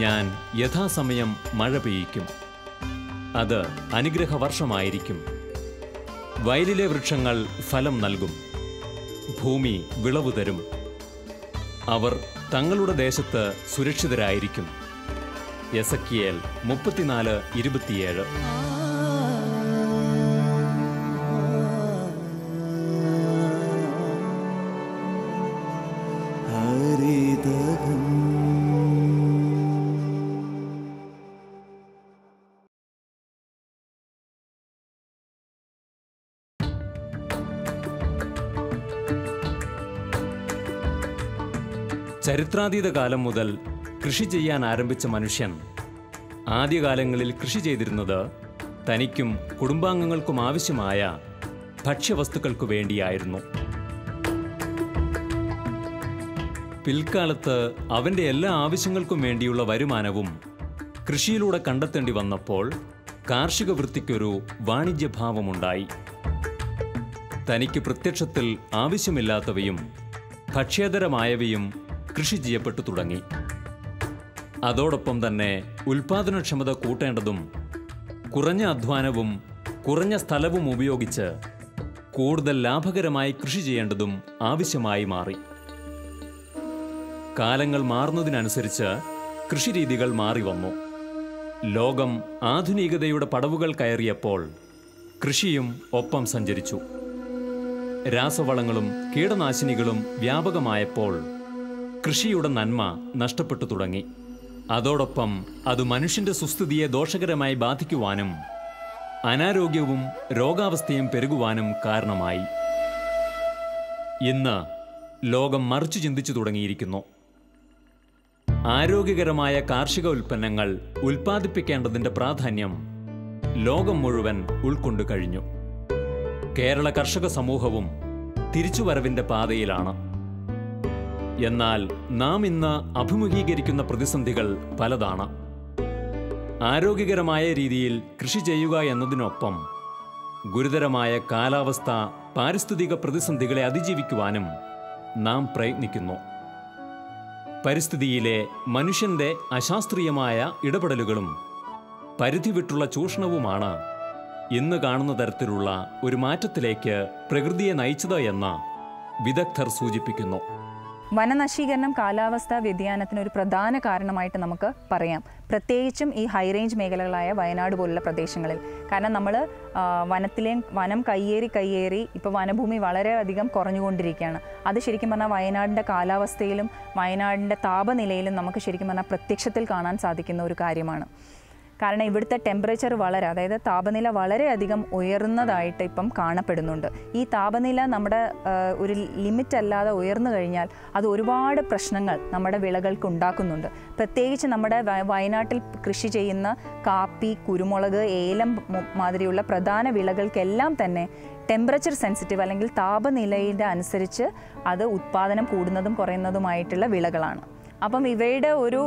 ഞാൻ യഥാസമയം മഴ പെയ്യിക്കും. അത് അനുഗ്രഹവർഷമായിരിക്കും. വയലിലെ വൃക്ഷങ്ങൾ ഫലം നൽകും. ഭൂമി വിളവ് തരും. അവർ തങ്ങളുടെ ദേശത്ത് സുരക്ഷിതരായിരിക്കും. എസെക്കിയേൽ 34:27. ചരിത്രാതീത കാലം മുതൽ കൃഷി ചെയ്യാൻ ആരംഭിച്ച മനുഷ്യൻ ആദ്യകാലങ്ങളിൽ കൃഷി ചെയ്തിരുന്നത് തനിക്കും കുടുംബാംഗങ്ങൾക്കും ആവശ്യമായ ഭക്ഷ്യവസ്തുക്കൾക്കു വേണ്ടിയായിരുന്നു. പിൽക്കാലത്ത് അവൻ്റെ എല്ലാ ആവശ്യങ്ങൾക്കും വേണ്ടിയുള്ള വരുമാനവും കൃഷിയിലൂടെ കണ്ടെത്തേണ്ടി വന്നപ്പോൾ കാർഷിക വൃത്തിക്കൊരു വാണിജ്യഭാവമുണ്ടായി. തനിക്ക് പ്രത്യക്ഷത്തിൽ ആവശ്യമില്ലാത്തവയും ഭക്ഷ്യേതരമായവയും കൃഷി ചെയ്യപ്പെട്ടു തുടങ്ങി. അതോടൊപ്പം തന്നെ ഉൽപാദനക്ഷമത കൂട്ടേണ്ടതും കുറഞ്ഞ അധ്വാനവും കുറഞ്ഞ സ്ഥലവും ഉപയോഗിച്ച് കൂടുതൽ ലാഭകരമായി കൃഷി ചെയ്യേണ്ടതും ആവശ്യമായി മാറി. കാലങ്ങൾ മാറുന്നതിനനുസരിച്ച് കൃഷിരീതികൾ മാറി വന്നു. ലോകം ആധുനികതയുടെ പടവുകൾ കയറിയപ്പോൾ കൃഷിയും ഒപ്പം സഞ്ചരിച്ചു. രാസവളങ്ങളും കീടനാശിനികളും വ്യാപകമായപ്പോൾ കൃഷിയുടെ നന്മ നഷ്ടപ്പെട്ടു തുടങ്ങി. അതോടൊപ്പം അത് മനുഷ്യന്റെ സുസ്ഥിതിയെ ദോഷകരമായി ബാധിക്കുവാനും അനാരോഗ്യവും രോഗാവസ്ഥയും പെരുകുവാനും കാരണമായി. ഇന്ന് ലോകം മറിച്ചു ചിന്തിച്ചു തുടങ്ങിയിരിക്കുന്നു. ആരോഗ്യകരമായ കാർഷിക ഉൽപ്പന്നങ്ങൾ ഉൽപ്പാദിപ്പിക്കേണ്ടതിൻ്റെ പ്രാധാന്യം ലോകം മുഴുവൻ ഉൾക്കൊണ്ടു കഴിഞ്ഞു. കേരള കർഷക സമൂഹവും തിരിച്ചുവരവിൻ്റെ പാതയിലാണ്. എന്നാൽ നാം ഇന്ന് അഭിമുഖീകരിക്കുന്ന പ്രതിസന്ധികൾ പലതാണ്. ആരോഗ്യകരമായ രീതിയിൽ കൃഷി ചെയ്യുക എന്നതിനൊപ്പം ഗുരുതരമായ കാലാവസ്ഥ, പാരിസ്ഥിതിക പ്രതിസന്ധികളെ അതിജീവിക്കുവാനും നാം പ്രയത്നിക്കുന്നു. പരിസ്ഥിതിയിലെ മനുഷ്യന്റെ അശാസ്ത്രീയമായ ഇടപെടലുകളും പരിധി വിട്ടുള്ള ചൂഷണവുമാണ് ഇന്ന് കാണുന്ന തരത്തിലുള്ള ഒരു മാറ്റത്തിലേക്ക് പ്രകൃതിയെ നയിച്ചത് എന്ന് വിദഗ്ധർ സൂചിപ്പിക്കുന്നു. വനനശീകരണം കാലാവസ്ഥാ വ്യതിയാനത്തിനൊരു പ്രധാന കാരണമായിട്ട് നമുക്ക് പറയാം, പ്രത്യേകിച്ചും ഈ ഹൈ റേഞ്ച് മേഖലകളായ വയനാട് പോലുള്ള പ്രദേശങ്ങളിൽ. കാരണം നമ്മൾ വനം കയ്യേറി ഇപ്പോൾ വനഭൂമി വളരെയധികം കുറഞ്ഞുകൊണ്ടിരിക്കുകയാണ്. അത് ശരിക്കും പറഞ്ഞാൽ വയനാടിൻ്റെ കാലാവസ്ഥയിലും വയനാടിൻ്റെ താപനിലയിലും നമുക്ക് ശരിക്കും പറഞ്ഞാൽ പ്രത്യക്ഷത്തിൽ കാണാൻ സാധിക്കുന്ന ഒരു കാര്യമാണ്. കാരണം ഇവിടുത്തെ ടെമ്പറേച്ചർ അതായത് താപനില വളരെയധികം ഉയർന്നതായിട്ട് ഇപ്പം കാണപ്പെടുന്നുണ്ട്. ഈ താപനില നമ്മുടെ ഒരു ലിമിറ്റ് അല്ലാതെ ഉയർന്നു കഴിഞ്ഞാൽ അത് ഒരുപാട് പ്രശ്നങ്ങൾ നമ്മുടെ വിളകൾക്ക് ഉണ്ടാക്കുന്നുണ്ട്. പ്രത്യേകിച്ച് നമ്മുടെ വയനാട്ടിൽ കൃഷി ചെയ്യുന്ന കാപ്പി, കുരുമുളക്, ഏലം മാതിരിയുള്ള പ്രധാന വിളകൾക്കെല്ലാം തന്നെ ടെമ്പറേച്ചർ സെൻസിറ്റീവ് അല്ലെങ്കിൽ താപനിലയുടെ അനുസരിച്ച് അത് ഉത്പാദനം കൂടുന്നതും കുറയുന്നതുമായിട്ടുള്ള വിളകളാണ്. അപ്പം ഇവയുടെ ഒരു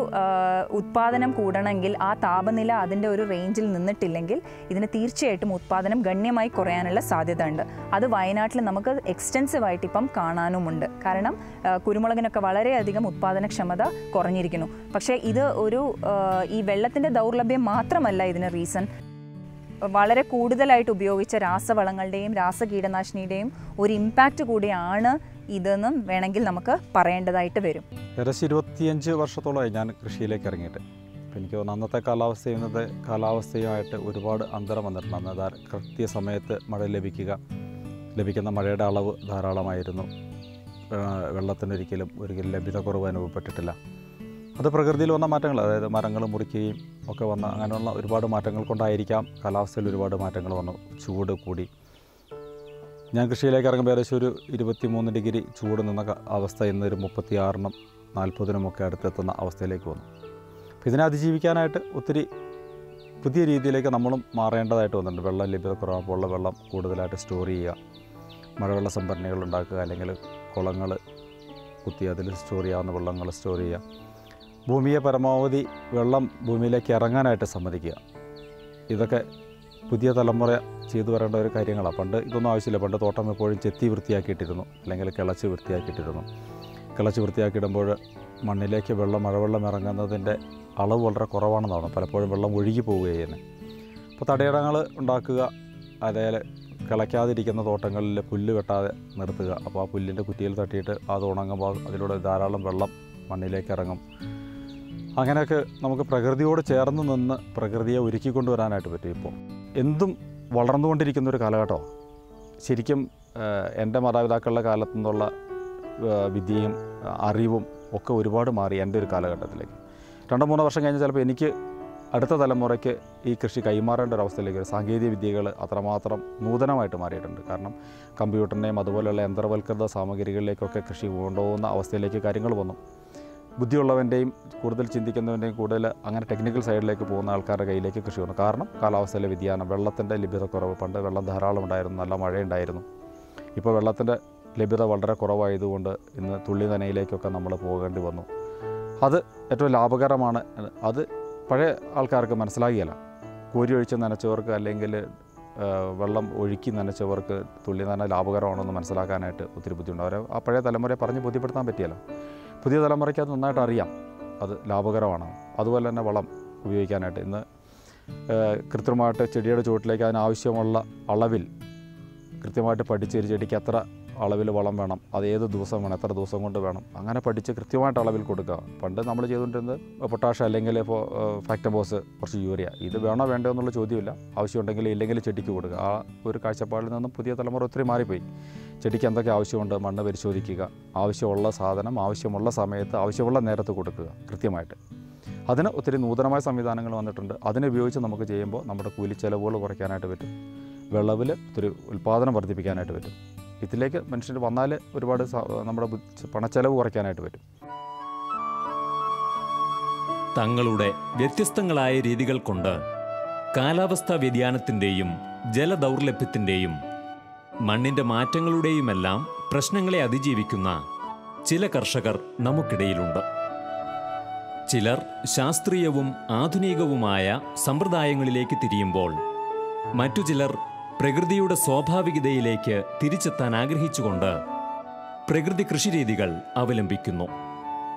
ഉത്പാദനം കൂടണമെങ്കിൽ ആ താപനില അതിൻ്റെ ഒരു റേഞ്ചിൽ നിന്നിട്ടില്ലെങ്കിൽ ഇതിന് തീർച്ചയായിട്ടും ഉത്പാദനം ഗണ്യമായി കുറയാനുള്ള സാധ്യത ഉണ്ട്. അത് വയനാട്ടിൽ നമുക്ക് എക്സ്റ്റെൻസീവായിട്ട് ഇപ്പം കാണാനുമുണ്ട്. കാരണം കുരുമുളകിനൊക്കെ വളരെയധികം ഉത്പാദനക്ഷമത കുറഞ്ഞിരിക്കുന്നു. പക്ഷേ ഇത് ഈ വെള്ളത്തിൻ്റെ ദൗർലഭ്യം മാത്രമല്ല ഇതിന് റീസൺ. വളരെ കൂടുതലായിട്ട് ഉപയോഗിച്ച രാസവളങ്ങളുടെയും രാസകീടനാശിനിയുടെയും ഒരു ഇമ്പാക്റ്റ് കൂടിയാണ് ഇതെന്നും വേണമെങ്കിൽ നമുക്ക് പറയേണ്ടതായിട്ട് വരും. ഏകദേശം 25 വർഷത്തോളമായി ഞാൻ കൃഷിയിലേക്ക് ഇറങ്ങിയിട്ട്. അപ്പോൾ എനിക്ക് തോന്നുന്നു അന്നത്തെ കാലാവസ്ഥയും ഇന്നത്തെ കാലാവസ്ഥയുമായിട്ട് ഒരുപാട് അന്തരം വന്നിട്ടുണ്ട്. അന്ന് കൃത്യസമയത്ത് മഴ ലഭിക്കുന്ന മഴയുടെ അളവ് ധാരാളമായിരുന്നു. വെള്ളത്തിനൊരിക്കലും ലഭ്യതക്കുറവ് അനുഭവപ്പെട്ടിട്ടില്ല. അത് പ്രകൃതിയിൽ വന്ന മാറ്റങ്ങൾ, അതായത് മരങ്ങൾ മുറിക്കുകയും ഒക്കെ വന്ന അങ്ങനെയുള്ള ഒരുപാട് മാറ്റങ്ങൾ കൊണ്ടായിരിക്കാം കാലാവസ്ഥയിൽ ഒരുപാട് മാറ്റങ്ങൾ വന്നു. ചൂട് കൂടി. ഞാൻ കൃഷിയിലേക്ക് ഇറങ്ങുമ്പോൾ ഏകദേശം ഒരു 23 ഡിഗ്രി ചൂട് നിന്ന അവസ്ഥ ഇന്നൊരു 36-നും 40-നുമൊക്കെ അടുത്തെത്തുന്ന അവസ്ഥയിലേക്ക് വന്നു. അപ്പോൾ ഇതിനെ അതിജീവിക്കാനായിട്ട് ഒത്തിരി പുതിയ രീതിയിലേക്ക് നമ്മളും മാറേണ്ടതായിട്ട് വന്നിട്ടുണ്ട്. വെള്ളം ലഭ്യതക്കുറവാകുമ്പോൾ ഉള്ള വെള്ളം കൂടുതലായിട്ട് സ്റ്റോർ ചെയ്യുക, മഴവെള്ള സംഭരണികൾ ഉണ്ടാക്കുക, അല്ലെങ്കിൽ കുളങ്ങൾ കുത്തി അതിൽ സ്റ്റോർ ചെയ്യാവുന്ന വെള്ളങ്ങൾ സ്റ്റോർ ചെയ്യുക, ഭൂമിയെ പരമാവധി വെള്ളം ഭൂമിയിലേക്ക് ഇറങ്ങാനായിട്ട് സമ്മതിക്കുക. ഇതൊക്കെ പുതിയ തലമുറ ചെയ്തു വരേണ്ട ഒരു കാര്യങ്ങളാണ്. പണ്ട് ഇതൊന്നും ആവശ്യമില്ല. പണ്ട് തോട്ടം എപ്പോഴും ചെത്തി വൃത്തിയാക്കിയിട്ടിരുന്നു, അല്ലെങ്കിൽ കിളച്ച് വൃത്തിയാക്കിയിട്ടിരുന്നു. കിളച്ച് വൃത്തിയാക്കിയിടുമ്പോൾ മണ്ണിലേക്ക് മഴവെള്ളം ഇറങ്ങുന്നതിൻ്റെ അളവ് വളരെ കുറവാണെന്നാണ്. പലപ്പോഴും വെള്ളം ഒഴുകി പോവുകയാണ് ചെയ്യുന്നത്. അപ്പോൾ തടയിടങ്ങൾ ഉണ്ടാക്കുക, അതേപോലെ കിളയ്ക്കാതിരിക്കുന്ന തോട്ടങ്ങളിൽ പുല്ല് വെട്ടാതെ നിർത്തുക. അപ്പോൾ ആ പുല്ലിൻ്റെ കുറ്റിയിൽ തട്ടിയിട്ട് അത് ഉണങ്ങുമ്പോൾ അതിലൂടെ ധാരാളം വെള്ളം മണ്ണിലേക്ക് ഇറങ്ങും. അങ്ങനെയൊക്കെ നമുക്ക് പ്രകൃതിയോട് ചേർന്ന് നിന്ന് പ്രകൃതിയെ ഒരുക്കിക്കൊണ്ടുവരാനായിട്ട് പറ്റും. ഇപ്പോൾ എന്തും വളർന്നുകൊണ്ടിരിക്കുന്നൊരു കാലഘട്ടമാണ്. ശരിക്കും എൻ്റെ മാതാപിതാക്കളുടെ കാലത്തു നിന്നുള്ള വിദ്യയും അറിവും ഒക്കെ ഒരുപാട് മാറി എൻ്റെ ഒരു കാലഘട്ടത്തിലേക്ക്. 2-3 വർഷം കഴിഞ്ഞ് ചിലപ്പോൾ എനിക്ക് അടുത്ത തലമുറയ്ക്ക് ഈ കൃഷി കൈമാറേണ്ട ഒരു അവസ്ഥയിലേക്ക് സാങ്കേതിക വിദ്യകൾ അത്രമാത്രം നൂതനമായിട്ട് മാറിയിട്ടുണ്ട്. കാരണം കമ്പ്യൂട്ടറിനെയും അതുപോലെയുള്ള യന്ത്രവൽകൃത സാമഗ്രികളിലേക്കൊക്കെ കൃഷി കൊണ്ടുപോകുന്ന അവസ്ഥയിലേക്ക് കാര്യങ്ങൾ വന്നു. ബുദ്ധിയുള്ളവൻ്റെയും കൂടുതൽ ചിന്തിക്കുന്നവൻ്റെയും കൂടുതൽ അങ്ങനെ ടെക്നിക്കൽ സൈഡിലേക്ക് പോകുന്ന ആൾക്കാരുടെ കയ്യിലേക്ക് കൃഷി വന്നു. കാരണം കാലാവസ്ഥയിലെ വ്യതിയാനം, വെള്ളത്തിൻ്റെ ലഭ്യതക്കുറവ്. പണ്ട് വെള്ളം ധാരാളം ഉണ്ടായിരുന്നു, നല്ല മഴയുണ്ടായിരുന്നു. ഇപ്പോൾ വെള്ളത്തിൻ്റെ ലഭ്യത വളരെ കുറവായതുകൊണ്ട് ഇന്ന് തുള്ളി നനയിലേക്കൊക്കെ നമ്മൾ പോകേണ്ടി വന്നു. അത് ഏറ്റവും ലാഭകരമാണ്. അത് പഴയ ആൾക്കാർക്ക് മനസ്സിലാകില്ല. കോരി ഒഴിച്ച് നനച്ചവർക്ക് അല്ലെങ്കിൽ വെള്ളം ഒഴുക്കി നനച്ചവർക്ക് തുള്ളി നന ലാഭകരമാണെന്ന് മനസ്സിലാക്കാനായിട്ട് ഒത്തിരി ബുദ്ധിമുട്ട്. അവരെ ആ പഴയ തലമുറയെ പറഞ്ഞ് ബോധ്യപ്പെടുത്താൻ പറ്റിയല്ല. പുതിയ തലമുറയ്ക്ക് അത് നന്നായിട്ട് അറിയാം, അത് ലാഭകരമാണ്. അതുപോലെ തന്നെ വളം ഉപയോഗിക്കാനായിട്ട് ഇന്ന് കൃത്യമായിട്ട് ചെടിയുടെ ചുവട്ടിലേക്ക് അതിനാവശ്യമുള്ള അളവിൽ കൃത്യമായിട്ട് പഠിച്ച് ഒരു ചെടിക്ക് എത്ര അളവിൽ വളം വേണം, അത് ഏത് ദിവസം വേണം, എത്ര ദിവസം കൊണ്ട് വേണം, അങ്ങനെ പഠിച്ച് കൃത്യമായിട്ട് അളവിൽ കൊടുക്കുക. പണ്ട് നമ്മൾ ചെയ്തുകൊണ്ടിരുന്നത് പൊട്ടാഷ് അല്ലെങ്കിൽ ഫാക്ടംബോസ്, കുറച്ച് യൂറിയ, ഇത് വേണോ വേണ്ടോ എന്നുള്ള ചോദ്യമില്ല. ആവശ്യമുണ്ടെങ്കിൽ ഇല്ലെങ്കിൽ ചെടിക്ക് കൊടുക്കുക. ആ ഒരു കാഴ്ചപ്പാടിൽ നിന്നും പുതിയ തലമുറ ഒത്തിരി മാറിപ്പോയി. ചെടിക്ക് എന്തൊക്കെ ആവശ്യമുണ്ട് മണ്ണ് പരിശോധിക്കുക, ആവശ്യമുള്ള സാധനം ആവശ്യമുള്ള സമയത്ത് ആവശ്യമുള്ള നേരത്ത് കൊടുക്കുക കൃത്യമായിട്ട്. അതിന് ഒത്തിരി നൂതനമായ സംവിധാനങ്ങൾ വന്നിട്ടുണ്ട്. അതിനെ ഉപയോഗിച്ച് നമുക്ക് ചെയ്യുമ്പോൾ നമ്മുടെ കൂലിച്ചെലവുകൾ കുറയ്ക്കാനായിട്ട് പറ്റും, വിളവിൽ ഒത്തിരി ഉൽപ്പാദനം വർദ്ധിപ്പിക്കാനായിട്ട് പറ്റും. ഇതിലേക്ക് മനുഷ്യർ വന്നാൽ ഒരുപാട് നമ്മുടെ പണച്ചെലവ് കുറയ്ക്കാനായിട്ട് പറ്റും. തങ്ങളുടെ വ്യത്യസ്തങ്ങളായ രീതികൾ കൊണ്ട് കാലാവസ്ഥാ വ്യതിയാനത്തിൻ്റെയും ജലദൗർലഭ്യത്തിൻ്റെയും മണ്ണിൻ്റെ മാറ്റങ്ങളുടെയുമെല്ലാം പ്രശ്നങ്ങളെ അതിജീവിക്കുന്ന ചില കർഷകർ നമുക്കിടയിലുണ്ട്. ചിലർ ശാസ്ത്രീയവും ആധുനികവുമായ സമ്പ്രദായങ്ങളിലേക്ക് തിരിയുമ്പോൾ മറ്റു ചിലർ പ്രകൃതിയുടെ സ്വാഭാവികതയിലേക്ക് തിരിച്ചെത്താൻ ആഗ്രഹിച്ചുകൊണ്ട് പ്രകൃതി കൃഷിരീതികൾ അവലംബിക്കുന്നു.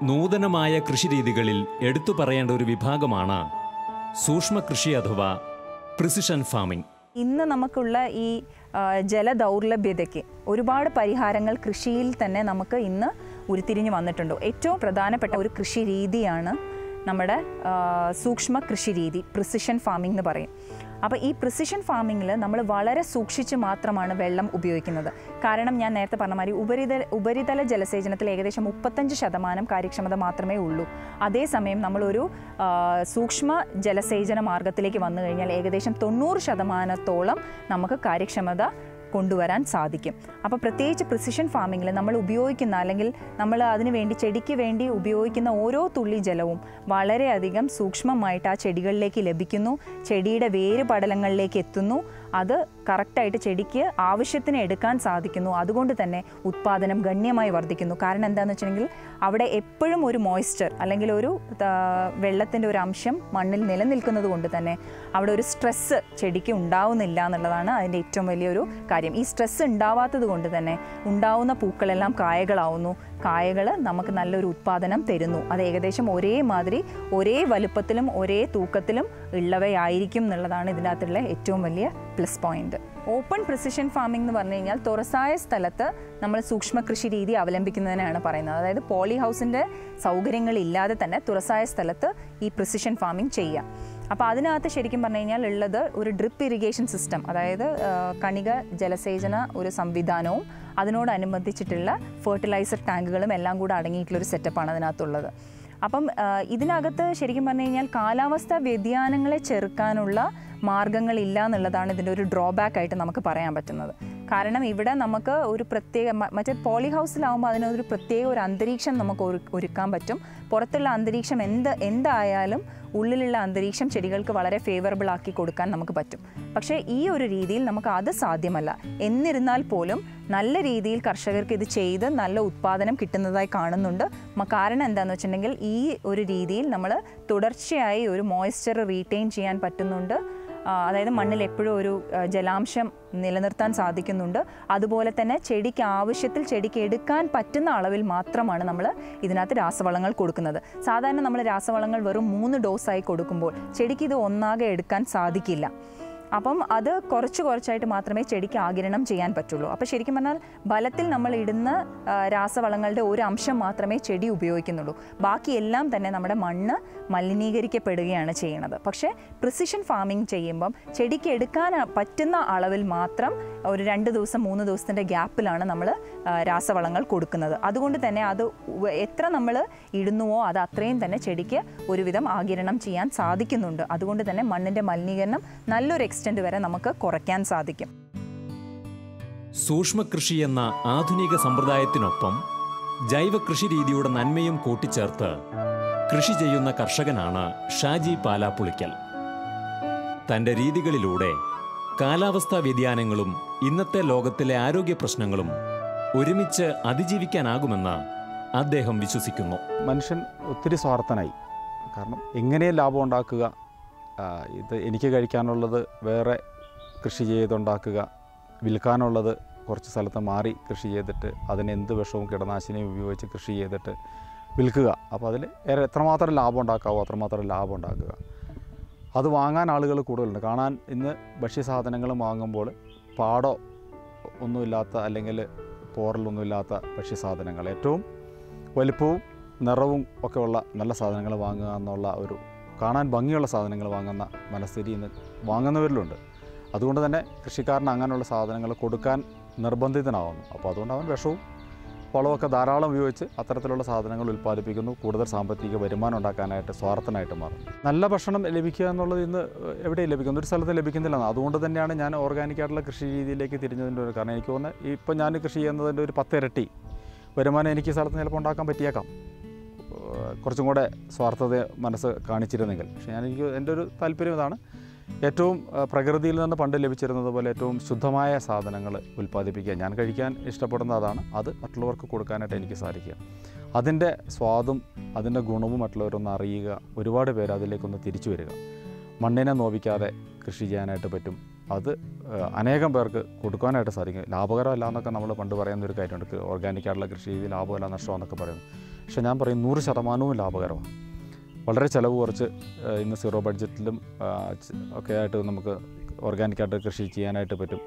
നൂതനമായ കൃഷിരീതികളിൽ എടുത്തു പറയേണ്ട ഒരു വിഭാഗമാണ് സൂക്ഷ്മകൃഷി അഥവാ പ്രിസിഷൻ ഫാമിംഗ്. ഇന്ന് നമുക്കുള്ള ഈ ജലദൗർലഭ്യതയ്ക്ക് ഒരുപാട് പരിഹാരങ്ങൾ കൃഷിയിൽ തന്നെ നമുക്ക് ഇന്ന് ഉരുത്തിരിഞ്ഞ് വന്നിട്ടുണ്ട്. ഏറ്റവും പ്രധാനപ്പെട്ട ഒരു കൃഷി രീതിയാണ് നമ്മുടെ സൂക്ഷ്മ കൃഷി രീതി, പ്രിസിഷൻ ഫാമിംഗ് എന്ന് പറയും. അപ്പോൾ ഈ പ്രിസിഷൻ ഫാമിങ്ങിൽ നമ്മൾ വളരെ സൂക്ഷിച്ച് മാത്രമാണ് വെള്ളം ഉപയോഗിക്കുന്നത്. കാരണം ഞാൻ നേരത്തെ പറഞ്ഞ മാതിരി ഉപരിതല ജലസേചനത്തിൽ ഏകദേശം 35% കാര്യക്ഷമത മാത്രമേ ഉള്ളൂ. അതേസമയം നമ്മളൊരു സൂക്ഷ്മ ജലസേചന മാർഗത്തിലേക്ക് വന്നു കഴിഞ്ഞാൽ ഏകദേശം 90% നമുക്ക് കാര്യക്ഷമത കൊണ്ടുവരാൻ സാധിക്കും. അപ്പോൾ പ്രത്യേകിച്ച് പ്രിസിഷൻ ഫാമിങ്ങിൽ നമ്മൾ ഉപയോഗിക്കുന്ന അല്ലെങ്കിൽ നമ്മൾ അതിനു വേണ്ടി ചെടിക്ക് വേണ്ടി ഉപയോഗിക്കുന്ന ഓരോ തുള്ളി ജലവും വളരെയധികം സൂക്ഷ്മമായിട്ട് ആ ചെടികളിലേക്ക് ലഭിക്കുന്നു, ചെടിയുടെ വേര് പടലങ്ങളിലേക്ക് എത്തുന്നു. അത് കറക്റ്റായിട്ട് ചെടിക്ക് ആവശ്യത്തിന് എടുക്കാൻ സാധിക്കുന്നു. അതുകൊണ്ട് തന്നെ ഉത്പാദനം ഗണ്യമായി വർദ്ധിക്കുന്നു. കാരണം എന്താണെന്ന് വെച്ചിട്ടുണ്ടെങ്കിൽ അവിടെ എപ്പോഴും ഒരു മോയ്സ്ചർ അല്ലെങ്കിൽ ഒരു വെള്ളത്തിൻ്റെ ഒരു അംശം മണ്ണിൽ നിലനിൽക്കുന്നത് കൊണ്ട് തന്നെ അവിടെ ഒരു സ്ട്രെസ്സ് ചെടിക്ക് ഉണ്ടാവുന്നില്ല എന്നുള്ളതാണ് അതിൻ്റെ ഏറ്റവും വലിയൊരു കാര്യം. ഈ സ്ട്രെസ്സ് ഉണ്ടാവാത്തത് കൊണ്ട് തന്നെ ഉണ്ടാവുന്ന പൂക്കളെല്ലാം കായകളാവുന്നു. കായകൾ നമുക്ക് നല്ലൊരു ഉത്പാദനം തരുന്നു. അത് ഏകദേശം ഒരേ മാതിരി ഒരേ വലുപ്പത്തിലും ഒരേ തൂക്കത്തിലും ഉള്ളവയായിരിക്കും എന്നുള്ളതാണ് ഇതിനകത്തുള്ള ഏറ്റവും വലിയ plus point. Open precision farming എന്ന് പറഞ്ഞു കഴിഞ്ഞാൽ തുറസായ സ്ഥലത്ത് നമ്മൾ സൂക്ഷ്മ കൃഷി രീതി അവലംബിക്കുന്നതിനാണ് പറയുന്നത്. അതായത് പോളി ഹൗസിൻ്റെ സൗകര്യങ്ങളില്ലാതെ തന്നെ തുറസായ സ്ഥലത്ത് ഈ പ്രിസിഷൻ ഫാമിംഗ് ചെയ്യാം. അപ്പോൾ അതിനകത്ത് ശരിക്കും പറഞ്ഞു കഴിഞ്ഞാൽ ഉള്ളത് ഒരു ഡ്രിപ്പ് ഇറിഗേഷൻ സിസ്റ്റം, അതായത് കണിക ജലസേചന ഒരു സംവിധാനവും അതിനോടനുബന്ധിച്ചിട്ടുള്ള ഫെർട്ടിലൈസർ ടാങ്കുകളും എല്ലാം കൂടെ അടങ്ങിയിട്ടുള്ളൊരു സെറ്റപ്പാണ് അതിനകത്തുള്ളത്. അപ്പം ഇതിനകത്ത് ശരിക്കും പറഞ്ഞു കഴിഞ്ഞാൽ കാലാവസ്ഥാ വ്യതിയാനങ്ങളെ ചെറുക്കാനുള്ള മാർഗങ്ങളില്ല എന്നുള്ളതാണ് ഇതിൻ്റെ ഒരു ഡ്രോബാക്ക് ആയിട്ട് നമുക്ക് പറയാൻ പറ്റുന്നത്. കാരണം ഇവിടെ നമുക്ക് ഒരു പ്രത്യേക മറ്റേ പോളി ഹൗസിലാവുമ്പോൾ അതിനൊരു പ്രത്യേക ഒരു അന്തരീക്ഷം നമുക്ക് ഒരുക്കാൻ പറ്റും. പുറത്തുള്ള അന്തരീക്ഷം എന്തായാലും ഉള്ളിലുള്ള അന്തരീക്ഷം ചെടികൾക്ക് വളരെ ഫേവറബിൾ ആക്കി കൊടുക്കാൻ നമുക്ക് പറ്റും. പക്ഷേ ഈ ഒരു രീതിയിൽ നമുക്ക് അത് സാധ്യമല്ല. എന്നിരുന്നാൽ പോലും നല്ല രീതിയിൽ കർഷകർക്ക് ഇത് ചെയ്ത് നല്ല ഉത്പാദനം കിട്ടുന്നതായി കാണുന്നുണ്ട്. കാരണം എന്താണെന്ന് വെച്ചിട്ടുണ്ടെങ്കിൽ ഈ ഒരു രീതിയിൽ നമ്മൾ തുടർച്ചയായി ഒരു മോയ്സ്ചർ റീറ്റെയിൻ ചെയ്യാൻ പറ്റുന്നുണ്ട്. അതായത് മണ്ണിൽ എപ്പോഴും ഒരു ജലാംശം നിലനിർത്താൻ സാധിക്കുന്നുണ്ട്. അതുപോലെ തന്നെ ചെടിക്ക് ആവശ്യത്തിൽ ചെടിക്ക് എടുക്കാൻ പറ്റുന്ന അളവിൽ മാത്രമാണ് നമ്മൾ ഇതിനകത്ത് രാസവളങ്ങൾ കൊടുക്കുന്നത്. സാധാരണ നമ്മൾ രാസവളങ്ങൾ വെറും 3 ഡോസായി കൊടുക്കുമ്പോൾ ചെടിക്ക് ഇത് ഒന്നാകെ എടുക്കാൻ സാധിക്കില്ല. അപ്പം അത് കുറച്ചായിട്ട് മാത്രമേ ചെടിക്ക് ആഗിരണം ചെയ്യാൻ പറ്റുള്ളൂ. അപ്പോൾ ശരിക്കും പറഞ്ഞാൽ ബലത്തിൽ നമ്മൾ ഇടുന്ന രാസവളങ്ങളുടെ ഒരു അംശം മാത്രമേ ചെടി ഉപയോഗിക്കുന്നുള്ളൂ. ബാക്കിയെല്ലാം തന്നെ നമ്മുടെ മണ്ണ് മലിനീകരിക്കപ്പെടുകയാണ് ചെയ്യുന്നത്. പക്ഷേ പ്രിസിഷൻ ഫാമിംഗ് ചെയ്യുമ്പം ചെടിക്ക് എടുക്കാൻ പറ്റുന്ന അളവിൽ മാത്രം ഒരു 2 ദിവസം 3 ദിവസത്തിൻ്റെ ഗ്യാപ്പിലാണ് നമ്മൾ രാസവളങ്ങൾ കൊടുക്കുന്നത്. അതുകൊണ്ട് തന്നെ അത് എത്ര നമ്മൾ ഇടുന്നുവോ അത് അത്രയും തന്നെ ചെടിക്ക് ഒരുവിധം ആഗിരണം ചെയ്യാൻ സാധിക്കുന്നുണ്ട്. അതുകൊണ്ട് തന്നെ മണ്ണിൻ്റെ മലിനീകരണം നല്ലൊരു എക്സ്റ്റെൻഡ് വരെ നമുക്ക് കുറയ്ക്കാൻ സാധിക്കും. സൂക്ഷ്മകൃഷി എന്ന ആധുനിക സമ്പ്രദായത്തിനൊപ്പം ജൈവ കൃഷി രീതിയുടെ നന്മയും കൂട്ടിച്ചേർത്ത് കൃഷി ചെയ്യുന്ന കർഷകനാണ് ഷാജി പാലാപ്പുളിക്കൽ. തൻ്റെ രീതികളിലൂടെ കാലാവസ്ഥാ വ്യതിയാനങ്ങളും ഇന്നത്തെ ലോകത്തിലെ ആരോഗ്യ പ്രശ്നങ്ങളും ഒരുമിച്ച് അതിജീവിക്കാനാകുമെന്ന് അദ്ദേഹം വിശ്വസിക്കുന്നു. മനുഷ്യൻ ഒത്തിരി സ്വാർത്ഥനായി. കാരണം എങ്ങനെ ലാഭം ഉണ്ടാക്കുക, ഇത് എനിക്ക് കഴിക്കാനുള്ളത് വേറെ കൃഷി ചെയ്തുണ്ടാക്കുക, വിൽക്കാനുള്ളത് കുറച്ച് സ്ഥലത്ത് മാറി കൃഷി ചെയ്തിട്ട് അതിന് എന്ത് വിഷവും കീടനാശിനിയും ഉപയോഗിച്ച് കൃഷി ചെയ്തിട്ട് വിൽക്കുക. അപ്പോൾ അതിൽ എത്രമാത്രം ലാഭം ഉണ്ടാക്കാവോ അത്രമാത്രം ലാഭം ഉണ്ടാക്കുക. അത് വാങ്ങാൻ ആളുകൾ കൂടുതലുണ്ട്. കാണാൻ ഇന്ന് ഭക്ഷ്യസാധനങ്ങൾ വാങ്ങുമ്പോൾ പാടോ ഒന്നുമില്ലാത്ത അല്ലെങ്കിൽ പോറലൊന്നുമില്ലാത്ത ഭക്ഷ്യസാധനങ്ങൾ, ഏറ്റവും വലിപ്പവും നിറവും ഒക്കെ ഉള്ള നല്ല സാധനങ്ങൾ വാങ്ങുക എന്നുള്ള ഒരു കാണാൻ ഭംഗിയുള്ള സാധനങ്ങൾ വാങ്ങുന്ന മനസ്ഥിതി ഇന്ന് വാങ്ങുന്നവരിലുണ്ട്. അതുകൊണ്ട് തന്നെ കൃഷിക്കാരന് അങ്ങനെയുള്ള സാധനങ്ങൾ കൊടുക്കാൻ നിർബന്ധിതനാവുന്നു. അപ്പോൾ അതുകൊണ്ട് അവൻ വിഷവും വളമൊക്കെ ധാരാളം ഉപയോഗിച്ച് അത്തരത്തിലുള്ള സാധനങ്ങൾ ഉൽപ്പാദിപ്പിക്കുന്നു. കൂടുതൽ സാമ്പത്തിക വരുമാനം ഉണ്ടാക്കാനായിട്ട് സ്വാർത്ഥനായിട്ട് മാറുന്നു. നല്ല ഭക്ഷണം ലഭിക്കുക എന്നുള്ളത് ഇന്ന് എവിടെയും ലഭിക്കുന്നു, ഒരു സ്ഥലത്ത് ലഭിക്കുന്നില്ല. അതുകൊണ്ട് തന്നെയാണ് ഞാൻ ഓർഗാനിക്കായിട്ടുള്ള കൃഷി രീതിയിലേക്ക് തിരിഞ്ഞതിൻ്റെ ഒരു കാരണം. എനിക്ക് തോന്നുന്നത് ഇപ്പം ഞാൻ കൃഷി ചെയ്യുന്നതിൻ്റെ ഒരു 10 ഇരട്ടി വരുമാനം എനിക്ക് ഈ സ്ഥലത്ത് ചിലപ്പോൾ ഉണ്ടാക്കാൻ പറ്റിയേക്കാം, കുറച്ചും കൂടെ സ്വാർത്ഥത മനസ്സ് കാണിച്ചിരുന്നെങ്കിൽ. പക്ഷേ എനിക്ക് എൻ്റെ ഒരു താല്പര്യം ഇതാണ്, ഏറ്റവും പ്രകൃതിയിൽ നിന്ന് പണ്ട് ലഭിച്ചിരുന്നത് പോലെ ഏറ്റവും ശുദ്ധമായ സാധനങ്ങൾ ഉൽപ്പാദിപ്പിക്കുക. ഞാൻ കഴിക്കാൻ ഇഷ്ടപ്പെടുന്ന അതാണ്, അത് മറ്റുള്ളവർക്ക് കൊടുക്കാനായിട്ട് എനിക്ക് സാധിക്കുക. അതിൻ്റെ സ്വാദും അതിൻ്റെ ഗുണവും മറ്റുള്ളവരൊന്ന് അറിയുക, ഒരുപാട് പേര് അതിലേക്കൊന്ന് തിരിച്ചു വരിക. മണ്ണിനെ നോവിക്കാതെ കൃഷി ചെയ്യാനായിട്ട് പറ്റും. അത് അനേകം പേർക്ക് കൊടുക്കാനായിട്ട് സാധിക്കും. ലാഭകരമല്ല എന്നൊക്കെ നമ്മൾ പണ്ട് പറയുന്നൊരു കാര്യമുണ്ട്, ഓർഗാനിക്കായിട്ടുള്ള കൃഷി രീതി ലാഭമല്ല നഷ്ടമെന്നൊക്കെ പറയുന്നു. പക്ഷേ ഞാൻ പറയും 100% ലാഭകരമാണ്. വളരെ ചിലവ് കുറച്ച് ഇന്ന് സീറോ ബഡ്ജറ്റിലും ഒക്കെ ആയിട്ട് നമുക്ക് ഓർഗാനിക്കായിട്ട് കൃഷി ചെയ്യാനായിട്ട് പറ്റും.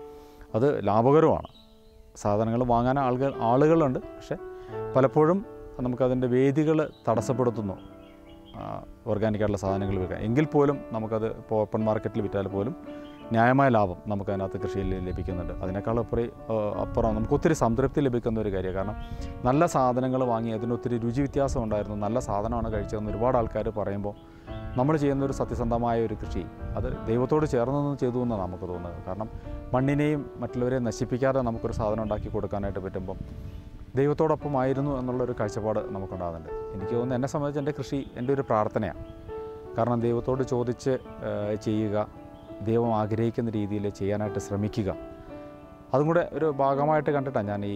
അത് ലാഭകരമാണ്. സാധനങ്ങൾ വാങ്ങാൻ ആളുകളുണ്ട്, പക്ഷേ പലപ്പോഴും നമുക്കതിൻ്റെ വേദികൾ തടസ്സപ്പെടുത്തുന്നു ഓർഗാനിക്കായിട്ടുള്ള സാധനങ്ങൾ വിൽക്കാൻ. എങ്കിൽ പോലും നമുക്കത് ഇപ്പോൾ ഓപ്പൺ മാർക്കറ്റിൽ വിറ്റാൽ പോലും ന്യായമായ ലാഭം നമുക്കതിനകത്ത് കൃഷിയിൽ ലഭിക്കുന്നുണ്ട്. അതിനേക്കാൾ അപ്പുറം നമുക്ക് ഒത്തിരി സംതൃപ്തി ലഭിക്കുന്ന ഒരു കാര്യമാണ്. കാരണം നല്ല സാധനങ്ങൾ വാങ്ങി അതിനൊത്തിരി രുചി വ്യത്യാസം ഉണ്ടായിരുന്നു, നല്ല സാധനമാണ് കഴിച്ചതെന്ന് ഒരുപാട് ആൾക്കാർ പറയുമ്പോൾ നമ്മൾ ചെയ്യുന്നൊരു സത്യസന്ധമായ ഒരു കൃഷി അത് ദൈവത്തോട് ചേർന്നൊന്നും ചെയ്തു എന്നാണ് നമുക്ക് തോന്നുന്നത്. കാരണം മണ്ണിനെയും മറ്റുള്ളവരെയും നശിപ്പിക്കാതെ നമുക്കൊരു സാധനം ഉണ്ടാക്കി കൊടുക്കാനായിട്ട് പറ്റുമ്പം ദൈവത്തോടൊപ്പമായിരുന്നു എന്നുള്ളൊരു കാഴ്ചപ്പാട് നമുക്കുണ്ടാകുന്നുണ്ട്. എനിക്ക് തോന്നുന്നു എന്നെ സംബന്ധിച്ച് എൻ്റെ കൃഷി എൻ്റെ ഒരു പ്രാർത്ഥനയാണ്. കാരണം ദൈവത്തോട് ചോദിച്ച് ചെയ്യുക, ദൈവം ആഗ്രഹിക്കുന്ന രീതിയിൽ ചെയ്യാനായിട്ട് ശ്രമിക്കുക, അതും കൂടെ ഒരു ഭാഗമായിട്ട് കണ്ടിട്ടാണ് ഞാൻ ഈ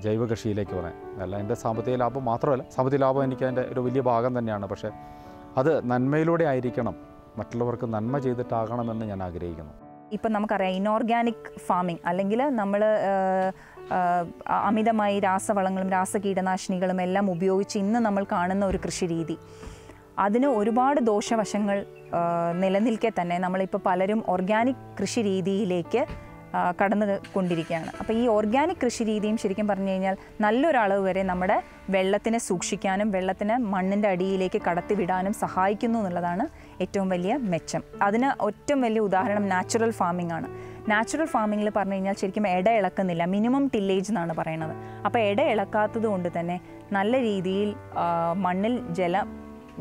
ജൈവ കൃഷിയിലേക്ക് വന്നത്. അല്ല എൻ്റെ സാമ്പത്തിക ലാഭം മാത്രമല്ല, സാമ്പത്തിക ലാഭം എനിക്ക് അതിൻ്റെ ഒരു വലിയ ഭാഗം തന്നെയാണ്. പക്ഷേ അത് നന്മയിലൂടെ ആയിരിക്കണം, മറ്റുള്ളവർക്ക് നന്മ ചെയ്തിട്ടാകണമെന്ന് ഞാൻ ആഗ്രഹിക്കുന്നു. ഇപ്പം നമുക്കറിയാം ഇനോർഗാനിക് ഫാമിംഗ് അല്ലെങ്കിൽ നമ്മൾ അമിതമായി രാസവളങ്ങളും രാസകീടനാശിനികളും എല്ലാം ഉപയോഗിച്ച് ഇന്ന് നമ്മൾ കാണുന്ന ഒരു കൃഷി രീതി, അതിന് ഒരുപാട് ദോഷവശങ്ങൾ നിലനിൽക്കെ തന്നെ നമ്മളിപ്പോൾ പലരും ഓർഗാനിക് കൃഷി രീതിയിലേക്ക് കടന്നു കൊണ്ടിരിക്കുകയാണ്. അപ്പോൾ ഈ ഓർഗാനിക് കൃഷി രീതിയും ശരിക്കും പറഞ്ഞു കഴിഞ്ഞാൽ നല്ലൊരളവ് വരെ നമ്മുടെ വെള്ളത്തിനെ സൂക്ഷിക്കാനും വെള്ളത്തിനെ മണ്ണിൻ്റെ അടിയിലേക്ക് കടത്തിവിടാനും സഹായിക്കുന്നു എന്നുള്ളതാണ് ഏറ്റവും വലിയ മെച്ചം. അതിന് ഏറ്റവും വലിയ ഉദാഹരണം നാച്ചുറൽ ഫാമിംഗ് ആണ്. നാച്ചുറൽ ഫാമിങ്ങിൽ പറഞ്ഞു കഴിഞ്ഞാൽ ശരിക്കും ഇട ഇളക്കുന്നില്ല, മിനിമം ടില്ലേജ് എന്നാണ് പറയുന്നത്. അപ്പോൾ ഇട ഇളക്കാത്തത് കൊണ്ട് തന്നെ നല്ല രീതിയിൽ മണ്ണിൽ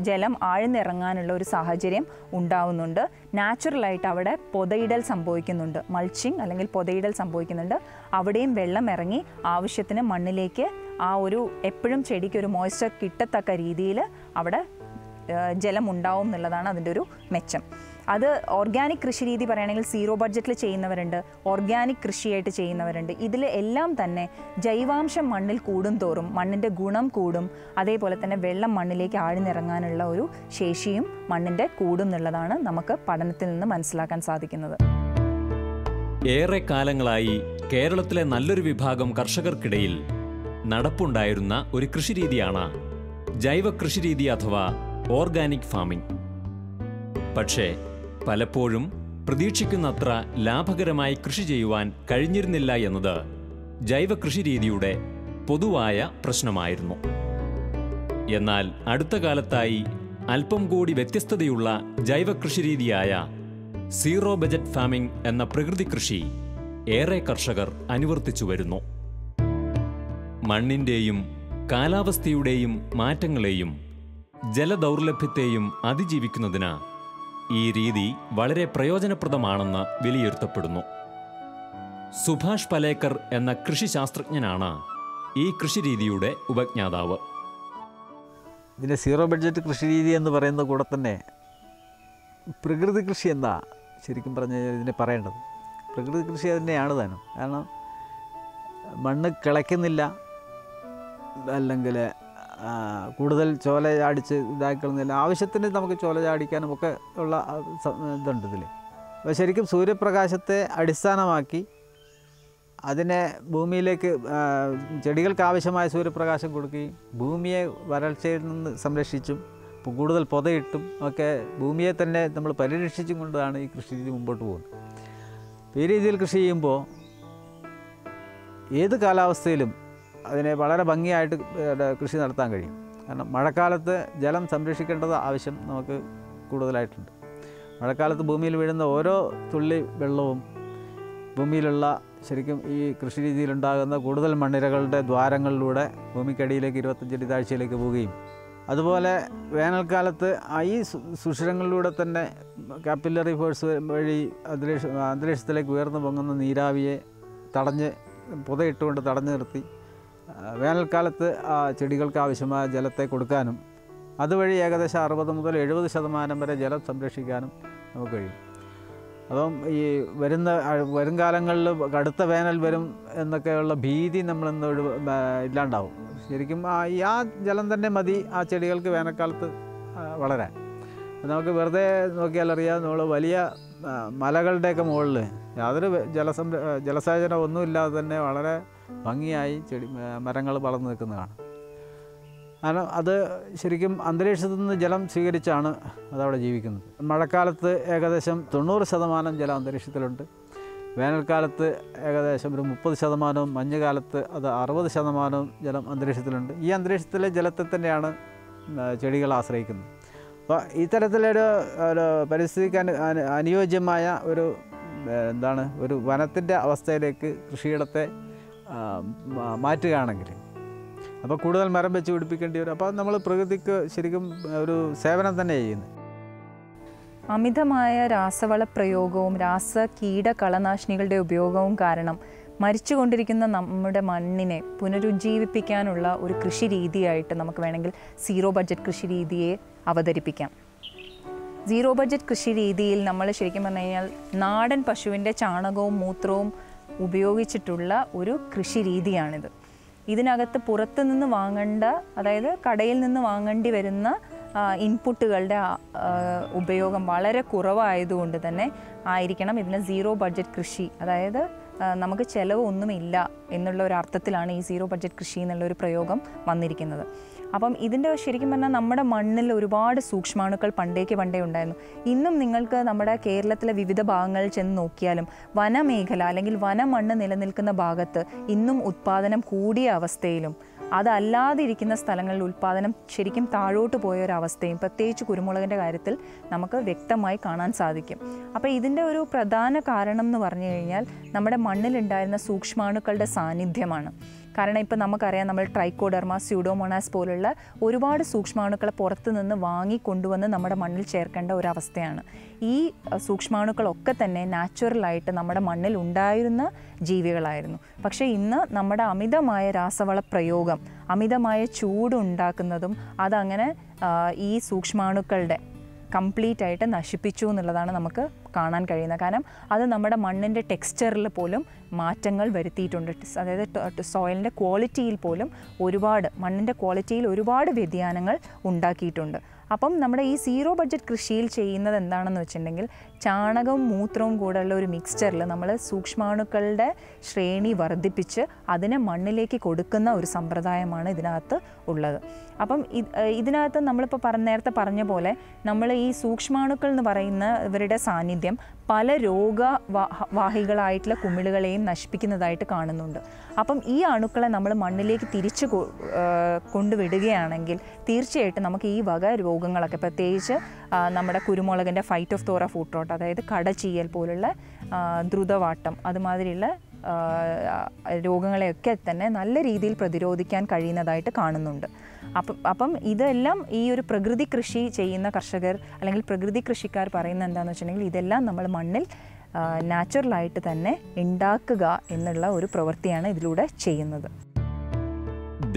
ജലം ആഴ്ന്നിറങ്ങാനുള്ള ഒരു സാഹചര്യം ഉണ്ടാവുന്നുണ്ട്. നാച്ചുറലായിട്ട് അവിടെ പൊതയിടൽ സംഭവിക്കുന്നുണ്ട്, മൾച്ചിങ് അല്ലെങ്കിൽ പൊതയിടൽ സംഭവിക്കുന്നുണ്ട്. അവിടെയും വെള്ളം ഇറങ്ങി ആവശ്യത്തിന് മണ്ണിലേക്ക് ആ ഒരു എപ്പോഴും ചെടിക്ക് ഒരു മോയ്സ്ചർ കിട്ടത്തക്ക രീതിയിൽ അവിടെ ജലം ഉണ്ടാവും എന്നുള്ളതാണ് അതിൻ്റെ ഒരു മെച്ചം. അത് ഓർഗാനിക് കൃഷി രീതി പറയുകയാണെങ്കിൽ സീറോ ബഡ്ജറ്റിൽ ചെയ്യുന്നവരുണ്ട്, ഓർഗാനിക് കൃഷിയായിട്ട് ചെയ്യുന്നവരുണ്ട്. ഇതിൽ എല്ലാം തന്നെ ജൈവാംശം മണ്ണിൽ കൂടും തോറും മണ്ണിൻ്റെ ഗുണം കൂടും, അതേപോലെ തന്നെ വെള്ളം മണ്ണിലേക്ക് ആഴ്ന്നിറങ്ങാനുള്ള ഒരു ശേഷിയും മണ്ണിൻ്റെ കൂടും എന്നുള്ളതാണ് നമുക്ക് പഠനത്തിൽ നിന്ന് മനസ്സിലാക്കാൻ സാധിക്കുന്നത്. ഏറെ കാലങ്ങളായി കേരളത്തിലെ നല്ലൊരു വിഭാഗം കർഷകർക്കിടയിൽ നടപ്പുണ്ടായിരുന്ന ഒരു കൃഷിരീതിയാണ് ജൈവ കൃഷിരീതി അഥവാ ഓർഗാനിക് ഫാമിംഗ്. പക്ഷേ പലപ്പോഴും പ്രതീക്ഷിക്കുന്നത്ര ലാഭകരമായി കൃഷി ചെയ്യുവാൻ കഴിഞ്ഞിരുന്നില്ല എന്നത് ജൈവ കൃഷിരീതിയുടെ പൊതുവായ പ്രശ്നമായിരുന്നു. എന്നാൽ അടുത്ത കാലത്തായി അല്പം കൂടി വ്യത്യസ്തതയുള്ള ജൈവ കൃഷിരീതിയായ സീറോ ബജറ്റ് ഫാമിംഗ് എന്ന പ്രകൃതി കൃഷി ഏറെ കർഷകർ അനുവർത്തിച്ചു വരുന്നു. മണ്ണിൻ്റെയും കാലാവസ്ഥയുടെയും മാറ്റങ്ങളെയും ജലദൗർലഭ്യത്തെയും അതിജീവിക്കുന്നതിന് ഈ രീതി വളരെ പ്രയോജനപ്രദമാണെന്ന് വിലയിരുത്തപ്പെടുന്നു. സുഭാഷ് പലേക്കർ എന്ന കൃഷിശാസ്ത്രജ്ഞനാണ് ഈ കൃഷിരീതിയുടെ ഉപജ്ഞാതാവ്. ഇതിൻ്റെ സീറോ ബഡ്ജറ്റ് കൃഷിരീതി എന്ന് പറയുന്ന കൂടെ തന്നെ പ്രകൃതി കൃഷി എന്താ ശരിക്കും പറഞ്ഞു കഴിഞ്ഞാൽ ഇതിനെ പറയേണ്ടത്. പ്രകൃതി കൃഷി തന്നെയാണ് താനും. കാരണം മണ്ണ് കിളയ്ക്കുന്നില്ല, അല്ലെങ്കിൽ കൂടുതൽ ചോല ചാടിച്ച് ഇതാക്കുന്നില്ല. ആവശ്യത്തിന് നമുക്ക് ചോല ചാടിക്കാനും ഒക്കെ ഉള്ള ഇതുണ്ട് ഇതിൽ. അപ്പോൾ ശരിക്കും സൂര്യപ്രകാശത്തെ അടിസ്ഥാനമാക്കി അതിനെ ഭൂമിയിലേക്ക് ചെടികൾക്ക് ആവശ്യമായ സൂര്യപ്രകാശം കൊടുക്കുകയും ഭൂമിയെ വരൾച്ചയിൽ നിന്ന് സംരക്ഷിച്ചും കൂടുതൽ പൊതയിട്ടും ഒക്കെ ഭൂമിയെ തന്നെ നമ്മൾ പരിരക്ഷിച്ചും കൊണ്ടാണ് ഈ കൃഷി രീതി മുമ്പോട്ട് പോകുന്നത്. ഈ രീതിയിൽ കൃഷി ചെയ്യുമ്പോൾ ഏത് കാലാവസ്ഥയിലും അതിനെ വളരെ ഭംഗിയായിട്ട് കൃഷി നടത്താൻ കഴിയും. കാരണം മഴക്കാലത്ത് ജലം സംരക്ഷിക്കേണ്ടത് ആവശ്യം നമുക്ക് കൂടുതലായിട്ടുണ്ട്. മഴക്കാലത്ത് ഭൂമിയിൽ വീഴുന്ന ഓരോ തുള്ളി വെള്ളവും ഭൂമിയിലുള്ള ശരിക്കും ഈ കൃഷി രീതിയിലുണ്ടാകുന്ന കൂടുതൽ മണ്ണിരകളുടെ ദ്വാരങ്ങളിലൂടെ ഭൂമിക്കടിയിലേക്ക് 25 അടി താഴ്ചയിലേക്ക് പോവുകയും അതുപോലെ വേനൽക്കാലത്ത് ഈ സുഷിരങ്ങളിലൂടെ തന്നെ കാപ്പിലറി ഫോഴ്സ് വഴി അന്തരീക്ഷത്തിലേക്ക് ഉയർന്നു പൊങ്ങുന്ന നീരാവിയെ പുതയിട്ടുകൊണ്ട് തടഞ്ഞു നിർത്തി വേനൽക്കാലത്ത് ചെടികൾക്ക് ആവശ്യമായ ജലത്തെ കൊടുക്കാനും അതുവഴി ഏകദേശം 60 മുതൽ 70% വരെ ജലം സംരക്ഷിക്കാനും നമുക്ക് കഴിയും. അപ്പം ഈ വരും കാലങ്ങളിൽ കടുത്ത വേനൽ വരും എന്നൊക്കെയുള്ള ഭീതി നമ്മളിന്ന് ഇല്ലാണ്ടാവും. ശരിക്കും ആ ജലം തന്നെ മതി ആ ചെടികൾക്ക് വേനൽക്കാലത്ത് വളരാൻ. നമുക്ക് വെറുതെ നോക്കിയാലറിയാം, നമ്മൾ വലിയ മലകളുടെയൊക്കെ മുകളിൽ യാതൊരു ജലസേചനം ഒന്നുമില്ലാതെ തന്നെ വളരെ ഭംഗിയായി മരങ്ങൾ വളർന്നു നിൽക്കുന്നതാണ്. കാരണം അത് ശരിക്കും അന്തരീക്ഷത്തിൽ നിന്ന് ജലം സ്വീകരിച്ചാണ് അതവിടെ ജീവിക്കുന്നത്. മഴക്കാലത്ത് ഏകദേശം 90% ജലം അന്തരീക്ഷത്തിലുണ്ട്, വേനൽക്കാലത്ത് ഏകദേശം ഒരു 30%, മഞ്ഞുകാലത്ത് അത് 60% ജലം അന്തരീക്ഷത്തിലുണ്ട്. ഈ അന്തരീക്ഷത്തിലെ ജലത്തെ തന്നെയാണ് ചെടികൾ ആശ്രയിക്കുന്നത്. അപ്പോൾ ഇത്തരത്തിലൊരു പരിസ്ഥിതിക്ക് അനുയോജ്യമായ ഒരു വനത്തിൻ്റെ അവസ്ഥയിലേക്ക് കൃഷിയിടത്തെ മാറ്റുകയാണെങ്കിൽ അപ്പോൾ കൂടുതൽ മരം വെച്ച് പിടിപ്പിക്കേണ്ടി വരും. അപ്പോൾ നമ്മൾ പ്രകൃതിക്ക് ശരിക്കും ഒരു സേവനം തന്നെ ചെയ്യുന്നത്. അമിതമായ രാസവള പ്രയോഗവും കീടകളനാശിനികളുടെ ഉപയോഗവും കാരണം മരിച്ചുകൊണ്ടിരിക്കുന്ന നമ്മുടെ മണ്ണിനെ പുനരുജ്ജീവിപ്പിക്കാനുള്ള ഒരു കൃഷി രീതിയായിട്ട് നമുക്ക് വേണമെങ്കിൽ സീറോ ബഡ്ജറ്റ് കൃഷി രീതിയെ അവതരിപ്പിക്കാം. സീറോ ബഡ്ജറ്റ് കൃഷി രീതിയിൽ നമ്മൾ ശരിക്കും പറഞ്ഞു കഴിഞ്ഞാൽ നാടൻ പശുവിൻ്റെ ചാണകവും മൂത്രവും ഉപയോഗിച്ചിട്ടുള്ള ഒരു കൃഷി രീതിയാണിത്. ഇതിനകത്ത് പുറത്തു നിന്ന് അതായത് കടയിൽ നിന്ന് വാങ്ങേണ്ടി വരുന്ന ഇൻപുട്ടുകളുടെ ഉപയോഗം വളരെ കുറവായതുകൊണ്ട് തന്നെ ആയിരിക്കണം ഇതിന് സീറോ ബഡ്ജറ്റ് കൃഷി, അതായത് നമുക്ക് ചിലവ് ഒന്നുമില്ല എന്നുള്ള ഒരു അർത്ഥത്തിലാണ് ഈ സീറോ ബഡ്ജറ്റ് കൃഷി എന്നുള്ളൊരു പ്രയോഗം വന്നിരിക്കുന്നത്. അപ്പം ഇതിൻ്റെ ശരിക്കും പറഞ്ഞാൽ നമ്മുടെ മണ്ണിൽ ഒരുപാട് സൂക്ഷ്മാണുക്കൾ പണ്ടേ ഉണ്ടായിരുന്നു. ഇന്നും നിങ്ങൾക്ക് നമ്മുടെ കേരളത്തിലെ വിവിധ ഭാഗങ്ങളിൽ ചെന്ന് നോക്കിയാലും വനമേഖല അല്ലെങ്കിൽ വനമണ്ണ് നിലനിൽക്കുന്ന ഭാഗത്ത് ഇന്നും ഉത്പാദനം കൂടിയ അവസ്ഥയിലും അതല്ലാതെ ഇരിക്കുന്ന സ്ഥലങ്ങളിൽ ഉൽപ്പാദനം ശരിക്കും താഴോട്ട് പോയൊരവസ്ഥയും പ്രത്യേകിച്ച് കുരുമുളകിൻ്റെ കാര്യത്തിൽ നമുക്ക് വ്യക്തമായി കാണാൻ സാധിക്കും. അപ്പോൾ ഇതിൻ്റെ ഒരു പ്രധാന കാരണം എന്ന് പറഞ്ഞു കഴിഞ്ഞാൽ നമ്മുടെ മണ്ണിലുണ്ടായിരുന്ന സൂക്ഷ്മാണുക്കളുടെ സാന്നിധ്യമാണ്. കാരണം ഇപ്പോൾ നമുക്കറിയാം, നമ്മൾ ട്രൈക്കോഡെർമ, സ്യൂഡോമോണാസ് പോലുള്ള ഒരുപാട് സൂക്ഷ്മാണുക്കളെ പുറത്തു നിന്ന് കൊണ്ടുവന്ന് നമ്മുടെ മണ്ണിൽ ചേർക്കേണ്ട ഒരവസ്ഥയാണ്. ഈ സൂക്ഷ്മാണുക്കളൊക്കെ തന്നെ നാച്ചുറലായിട്ട് നമ്മുടെ മണ്ണിൽ ഉണ്ടായിരുന്ന ജീവികളായിരുന്നു. പക്ഷേ ഇന്ന് നമ്മുടെ അമിതമായ രാസവള പ്രയോഗം, അമിതമായ ചൂട് ഉണ്ടാക്കുന്നതും അതങ്ങനെ ഈ സൂക്ഷ്മാണുക്കളുടെ കംപ്ലീറ്റ് ആയിട്ട് നശിപ്പിച്ചു എന്നുള്ളതാണ് നമുക്ക് കാണാൻ കഴിയുന്നത്. കാരണം അത് നമ്മുടെ മണ്ണിൻ്റെ ടെക്സ്ചറിൽ പോലും മാറ്റങ്ങൾ വരുത്തിയിട്ടുണ്ട്. അതായത് സോയിലിൻ്റെ ക്വാളിറ്റിയിൽ പോലും മണ്ണിൻ്റെ ക്വാളിറ്റിയിൽ ഒരുപാട് വ്യതിയാനങ്ങൾ ഉണ്ടാക്കിയിട്ടുണ്ട്. അപ്പം നമ്മുടെ ഈ സീറോ ബഡ്ജറ്റ് കൃഷിയിൽ ചെയ്യുന്നത് എന്താണെന്ന് വെച്ചിട്ടുണ്ടെങ്കിൽ ചാണകവും മൂത്രവും കൂടെയുള്ള ഒരു മിക്സ്ചറിൽ നമ്മൾ സൂക്ഷ്മാണുക്കളുടെ ശ്രേണി വർദ്ധിപ്പിച്ച് അതിനെ മണ്ണിലേക്ക് കൊടുക്കുന്ന ഒരു സമ്പ്രദായമാണ് ഇതിനകത്ത് ഉള്ളത്. അപ്പം ഇതിനകത്ത് നമ്മളിപ്പോൾ നേരത്തെ പറഞ്ഞ പോലെ നമ്മൾ ഈ സൂക്ഷ്മാണുക്കൾ എന്ന് പറയുന്ന ഇവരുടെ സാന്നിധ്യം പല രോഗവാഹികളായിട്ടുള്ള കുമിളുകളെയും നശിപ്പിക്കുന്നതായിട്ട് കാണുന്നുണ്ട്. അപ്പം ഈ അണുക്കളെ നമ്മൾ മണ്ണിലേക്ക് തിരിച്ചു കൊണ്ടുവിടുകയാണെങ്കിൽ തീർച്ചയായിട്ടും നമുക്ക് ഈ വക രോഗങ്ങളൊക്കെ, പ്രത്യേകിച്ച് നമ്മുടെ കുരുമുളകിൻ്റെ ഫൈറ്റോഫ്തോറ ഫൂട്ട് റോട്ട്, അതായത് കടചീയൽ പോലുള്ള ദ്രുതവാട്ടം, അതുമാതിരിയുള്ള രോഗങ്ങളെയൊക്കെ തന്നെ നല്ല രീതിയിൽ പ്രതിരോധിക്കാൻ കഴിയുന്നതായിട്ട് കാണുന്നുണ്ട്. അപ്പം ഇതെല്ലാം ഈ ഒരു പ്രകൃതി കൃഷി ചെയ്യുന്ന കർഷകർ അല്ലെങ്കിൽ പ്രകൃതി കൃഷിക്കാർ പറയുന്നത് എന്താണെന്ന് വെച്ചിട്ടുണ്ടെങ്കിൽ ഇതെല്ലാം നമ്മൾ മണ്ണിൽ നാച്ചുറലായിട്ട് തന്നെ ഉണ്ടാക്കുക എന്നുള്ള ഒരു പ്രവൃത്തിയാണ് ഇതിലൂടെ ചെയ്യുന്നത്.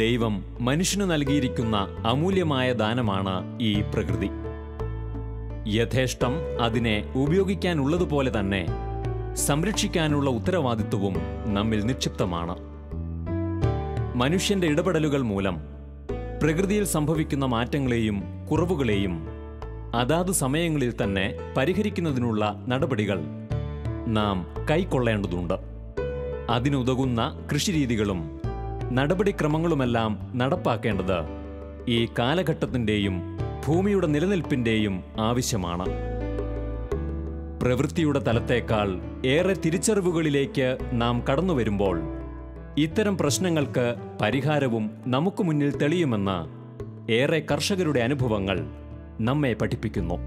ദൈവം മനുഷ്യന് നൽകിയിരിക്കുന്ന അമൂല്യമായ ദാനമാണ് ഈ പ്രകൃതി. യഥേഷ്ടം അതിനെ ഉപയോഗിക്കാനുള്ളതുപോലെ തന്നെ സംരക്ഷിക്കാനുള്ള ഉത്തരവാദിത്വവും നമ്മിൽ നിക്ഷിപ്തമാണ്. മനുഷ്യന്റെ ഇടപെടലുകൾ മൂലം പ്രകൃതിയിൽ സംഭവിക്കുന്ന മാറ്റങ്ങളെയും കുറവുകളെയും അതാത് സമയങ്ങളിൽ തന്നെ പരിഹരിക്കുന്നതിനുള്ള നടപടികൾ നാം കൈക്കൊള്ളേണ്ടതുണ്ട്. അതിനുതകുന്ന കൃഷിരീതികളും നടപടിക്രമങ്ങളുമെല്ലാം നടപ്പാക്കേണ്ടത് ഈ കാലഘട്ടത്തിൻ്റെയും ഭൂമിയുടെ നിലനിൽപ്പിൻ്റെയും ആവശ്യമാണ്. പ്രവൃത്തിയുടെ തലത്തേക്കാൾ ഏറെ തിരിച്ചറിവുകളിലേക്ക് നാം കടന്നു വരുമ്പോൾ ഇത്തരം പ്രശ്നങ്ങൾക്ക് പരിഹാരവും നമുക്ക് മുന്നിൽ തെളിയുമെന്ന് ഏറെ കർഷകരുടെ അനുഭവങ്ങൾ നമ്മെ പഠിപ്പിക്കുന്നു.